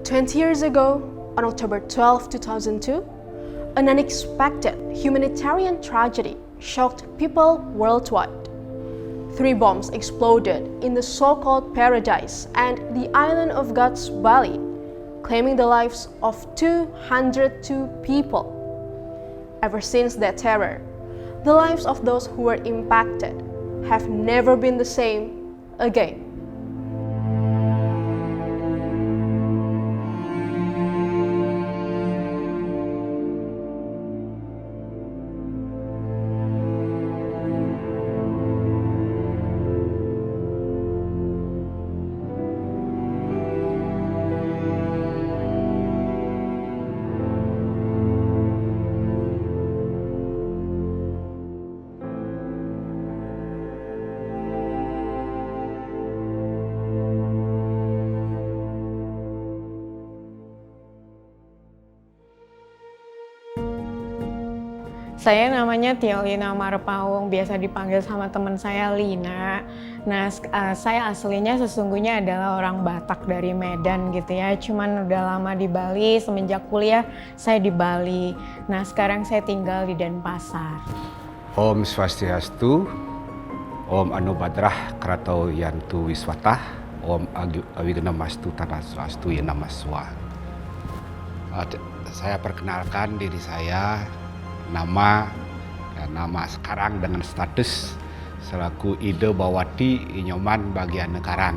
20 years ago, on October 12, 2002, an unexpected humanitarian tragedy shocked people worldwide. 3 bombs exploded in the so-called paradise and the island of God's Bali, claiming the lives of 202 people. Ever since that terror, the lives of those who were impacted have never been the same again. Saya namanya Tiolina Marpaung, biasa dipanggil sama teman saya Lina. Nah, saya aslinya sesungguhnya adalah orang Batak dari Medan gitu ya. Cuman udah lama di Bali, semenjak kuliah saya di Bali. Nah, sekarang saya tinggal di Denpasar. Om Swastiastu, Om Anubadrah Kratau Yantu Wiswatah, Om Awignamastu Tanaswastu Yenamaswa. Saya perkenalkan diri saya, nama sekarang dengan status selaku Ide Bawati Inyoman bagian Nekarang.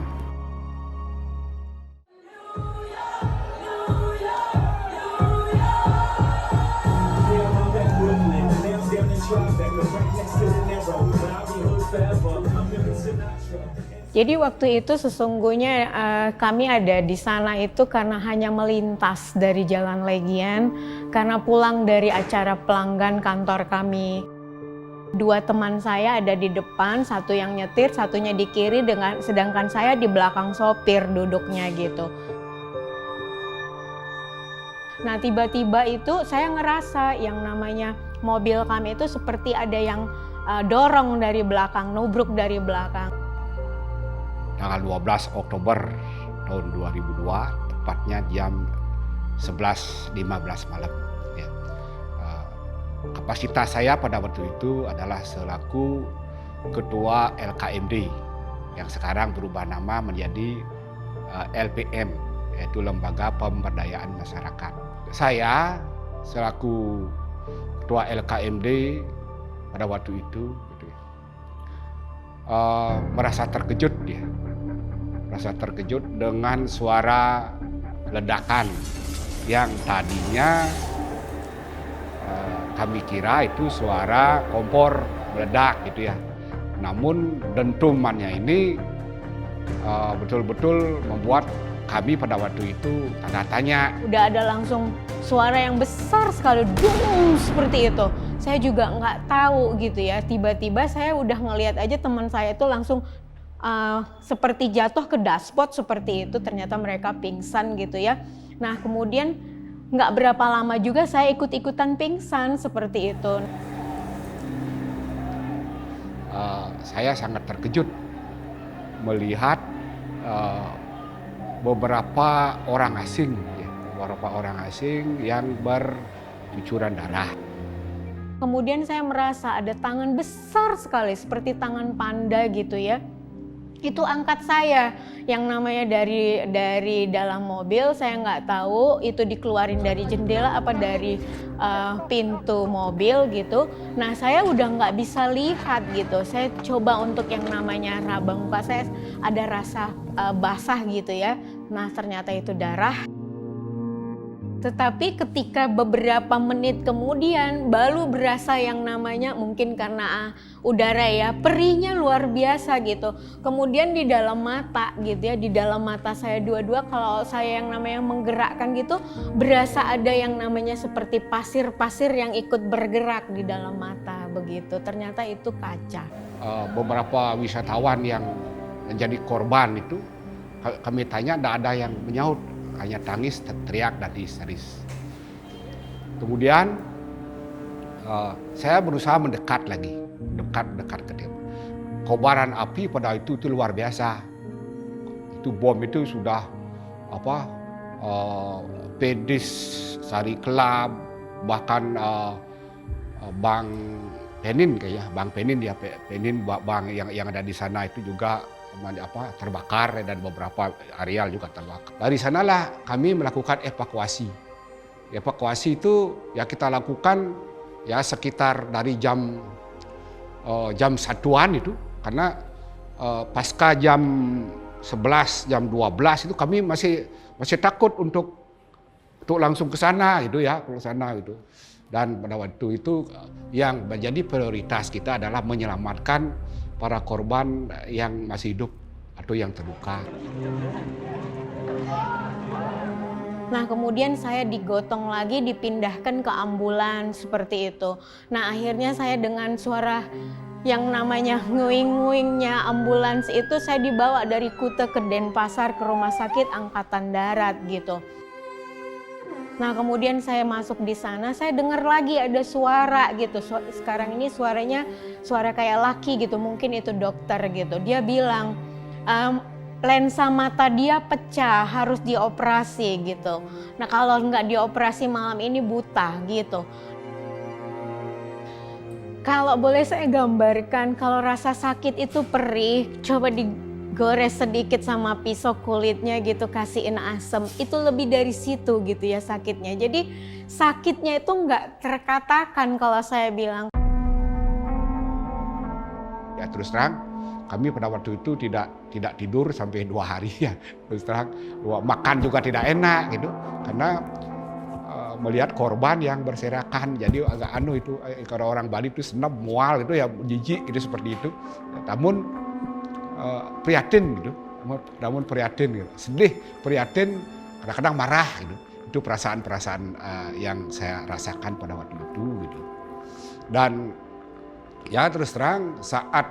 Jadi waktu itu sesungguhnya kami ada di sana itu karena hanya melintas dari Jalan Legian karena pulang dari acara pelanggan kantor kami. 2 teman saya ada di depan, satu yang nyetir, satunya di kiri, sedangkan saya di belakang sopir duduknya gitu. Nah tiba-tiba itu saya ngerasa yang namanya mobil kami itu seperti ada yang dorong dari belakang, nubruk dari belakang. Tanggal 12 Oktober tahun 2002, tepatnya jam 11.15 malam. Ya. Kapasitas saya pada waktu itu adalah selaku Ketua LKMD yang sekarang berubah nama menjadi LPM, yaitu Lembaga Pemberdayaan Masyarakat. Saya selaku Ketua LKMD pada waktu itu merasa terkejut ya. Merasa terkejut dengan suara ledakan yang tadinya kami kira itu suara kompor meledak gitu ya. Namun dentumannya ini betul-betul membuat kami pada waktu itu tanda tanya. Udah ada langsung suara yang besar sekali, dung seperti itu. Saya juga nggak tahu gitu ya. Tiba-tiba saya udah ngelihat aja teman saya itu langsung seperti jatuh ke dashboard seperti itu. Ternyata mereka pingsan gitu ya. Nah kemudian nggak berapa lama juga saya ikut-ikutan pingsan seperti itu. Saya sangat terkejut melihat beberapa orang asing yang bercucuran darah. Kemudian saya merasa ada tangan besar sekali seperti tangan panda gitu ya. Itu angkat saya, yang namanya dari dalam mobil, saya nggak tahu itu dikeluarin dari jendela apa dari pintu mobil gitu. Nah saya udah nggak bisa lihat gitu, saya coba untuk yang namanya raba muka saya ada rasa basah gitu ya. Nah ternyata itu darah. Tetapi ketika beberapa menit kemudian baru berasa yang namanya mungkin karena udara ya, perihnya luar biasa gitu. Kemudian di dalam mata gitu ya, di dalam mata saya dua-dua kalau saya yang namanya menggerakkan gitu, berasa ada yang namanya seperti pasir-pasir yang ikut bergerak di dalam mata begitu. Ternyata itu kaca. Beberapa wisatawan yang menjadi korban itu kami tanya, tidak ada yang menyaut. Hanya tangis, teriak, dan histeris. Kemudian saya berusaha mendekat lagi, dekat ke dia. Kobaran api pada itu luar biasa. Itu bom itu sudah Pedis, Sari Kelab, bahkan Bang Penin kayaknya, Bang Penin ya, Penin Bang yang ada di sana itu juga terbakar dan beberapa areal juga terbakar. Dari sanalah kami melakukan evakuasi. Evakuasi itu ya kita lakukan ya sekitar dari jam 1-an itu, karena pasca jam 11, jam 12 itu kami masih takut untuk langsung ke sana gitu ya, ke sana gitu. Dan pada waktu itu yang menjadi prioritas kita adalah menyelamatkan para korban yang masih hidup atau yang terluka. Nah, kemudian saya digotong lagi, dipindahkan ke ambulans seperti itu. Nah, akhirnya saya dengan suara yang namanya nguing-nguingnya ambulans itu saya dibawa dari Kute ke Denpasar ke Rumah Sakit Angkatan Darat gitu. Nah, kemudian saya masuk di sana, saya dengar lagi ada suara gitu. Sekarang ini suaranya suara kayak laki gitu, mungkin itu dokter gitu. Dia bilang, lensa mata dia pecah, harus dioperasi gitu. Nah, kalau nggak dioperasi malam ini buta gitu. Kalau boleh saya gambarkan, kalau rasa sakit itu perih, coba digores sedikit sama pisau kulitnya gitu, kasihin asem. Itu lebih dari situ gitu ya sakitnya. Jadi sakitnya itu nggak terkatakan kalau saya bilang. Ya terus terang, kami pada waktu itu tidak tidur sampai 2 hari ya. Terus terang, makan juga tidak enak gitu, karena melihat korban yang berserakan. Jadi agak itu, kalau orang Bali itu senam, mual itu ya, jijik gitu seperti itu. Namun prihatin gitu, namun prihatin gitu. Sedih, prihatin, kadang-kadang marah gitu. Itu perasaan-perasaan yang saya rasakan pada waktu itu gitu. Dan ya terus terang saat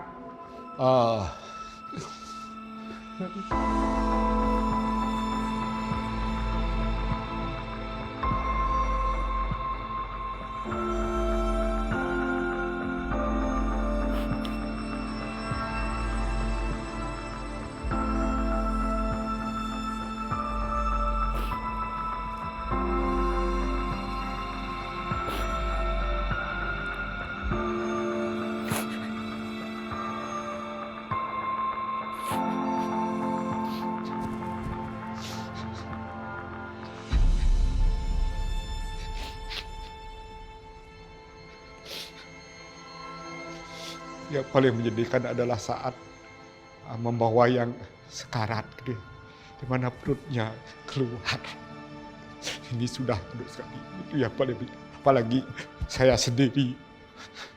yang paling menyedihkan adalah saat membawa yang sekarat gitu, di mana perutnya keluar. Ini sudah aduh sekali. Itu yang paling, apalagi saya sendiri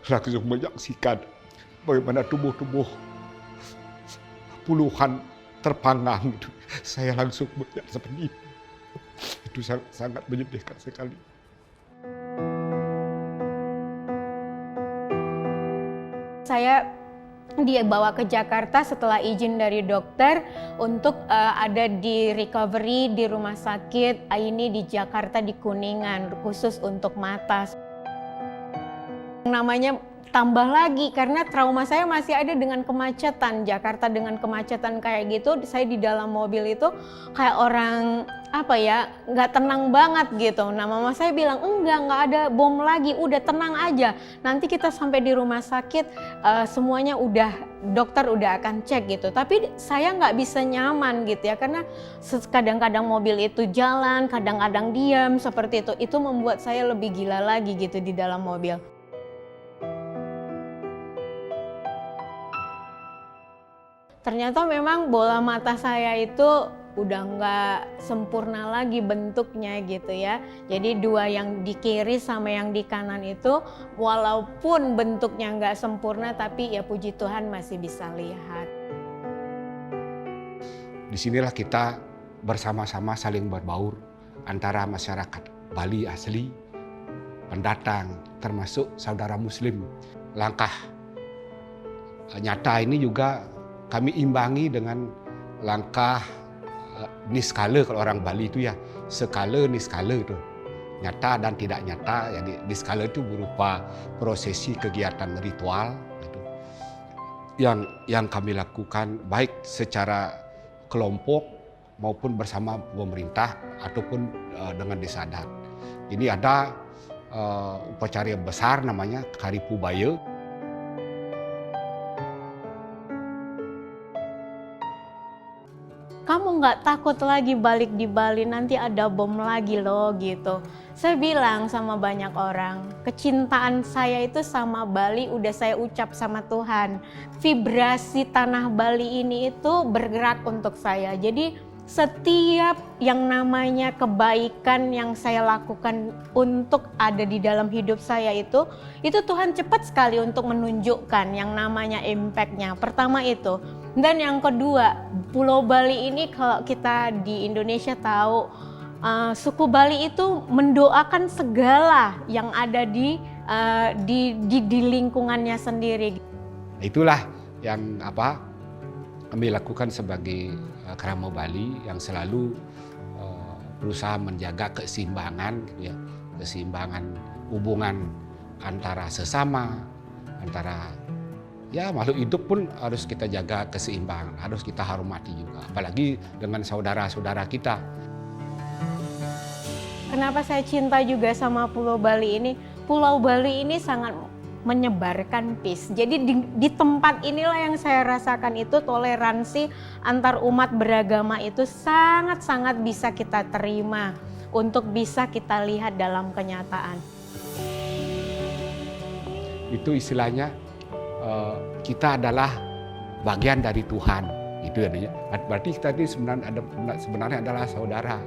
langsung menyaksikan bagaimana tubuh-tubuh puluhan terpanggang gitu. Saya langsung melihat seperti itu. Itu sangat menyedihkan sekali. Saya dibawa ke Jakarta setelah izin dari dokter untuk ada di recovery di rumah sakit ini di Jakarta di Kuningan, khusus untuk mata. Namanya tambah lagi karena trauma saya masih ada dengan kemacetan. Jakarta dengan kemacetan kayak gitu, saya di dalam mobil itu kayak orang nggak tenang banget gitu. Nah, mama saya bilang nggak ada bom lagi, udah tenang aja. Nanti kita sampai di rumah sakit semuanya dokter udah akan cek gitu. Tapi saya nggak bisa nyaman gitu ya, karena kadang-kadang mobil itu jalan, kadang-kadang diam seperti itu. Itu membuat saya lebih gila lagi gitu di dalam mobil. Ternyata memang bola mata saya itu udah nggak sempurna lagi bentuknya gitu ya. Jadi 2 yang di kiri sama yang di kanan itu walaupun bentuknya nggak sempurna, tapi ya puji Tuhan masih bisa lihat. Disinilah kita bersama-sama saling berbaur antara masyarakat Bali asli, pendatang, termasuk saudara Muslim. Langkah nyata ini juga kami imbangi dengan langkah niskala. Kalau orang Bali itu ya skala niskala itu, nyata dan tidak nyata. Jadi niskala itu berupa prosesi kegiatan ritual gitu, yang kami lakukan baik secara kelompok maupun bersama pemerintah ataupun dengan desa adat. Ini ada upacara yang besar namanya Kari Pubaya. Kamu nggak takut lagi balik di Bali, nanti ada bom lagi loh gitu. Saya bilang sama banyak orang, kecintaan saya itu sama Bali udah saya ucap sama Tuhan. Vibrasi tanah Bali ini itu bergerak untuk saya. Jadi setiap yang namanya kebaikan yang saya lakukan untuk ada di dalam hidup saya itu Tuhan cepat sekali untuk menunjukkan yang namanya impact-nya. Pertama itu. Dan yang kedua, Pulau Bali ini kalau kita di Indonesia tahu, suku Bali itu mendoakan segala yang ada di lingkungannya sendiri. Itulah yang kami lakukan sebagai Kerama Bali yang selalu berusaha menjaga keseimbangan, ya, keseimbangan hubungan antara sesama, antara ya makhluk hidup pun harus kita jaga keseimbangan, harus kita hormati juga, apalagi dengan saudara-saudara kita. Kenapa saya cinta juga sama Pulau Bali ini? Pulau Bali ini sangat menyebarkan peace. Jadi di tempat inilah yang saya rasakan itu toleransi antar umat beragama itu sangat-sangat bisa kita terima untuk bisa kita lihat dalam kenyataan. Itu istilahnya kita adalah bagian dari Tuhan, itu ya. Berarti kita ini sebenarnya adalah saudara,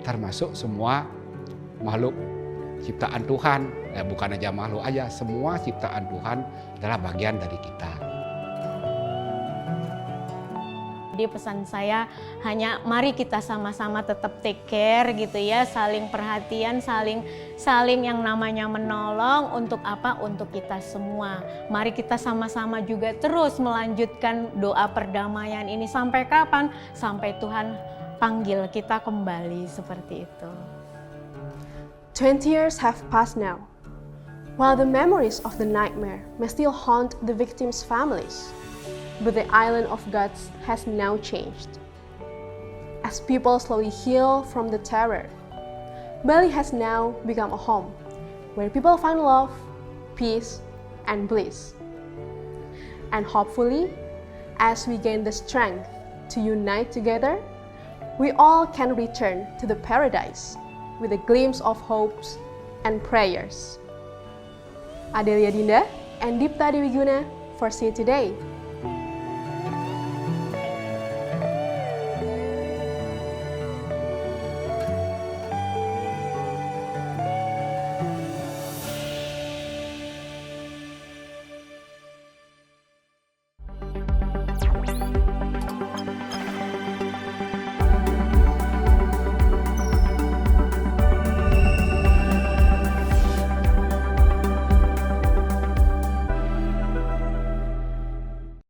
termasuk semua makhluk ciptaan Tuhan, bukan aja makhluk aja, semua ciptaan Tuhan adalah bagian dari kita. Jadi pesan saya hanya mari kita sama-sama tetap take care gitu ya, saling perhatian, saling yang namanya menolong untuk apa? Untuk kita semua. Mari kita sama-sama juga terus melanjutkan doa perdamaian ini sampai kapan? Sampai Tuhan panggil kita kembali seperti itu. 20 years have passed now. While the memories of the nightmare may still haunt the victims' families, but the island of gods has now changed. As people slowly heal from the terror, Bali has now become a home where people find love, peace, and bliss. And hopefully, as we gain the strength to unite together, we all can return to the paradise with a glimpse of hopes and prayers. Adelia Dinda and Dipta Dewi Guna for See Today.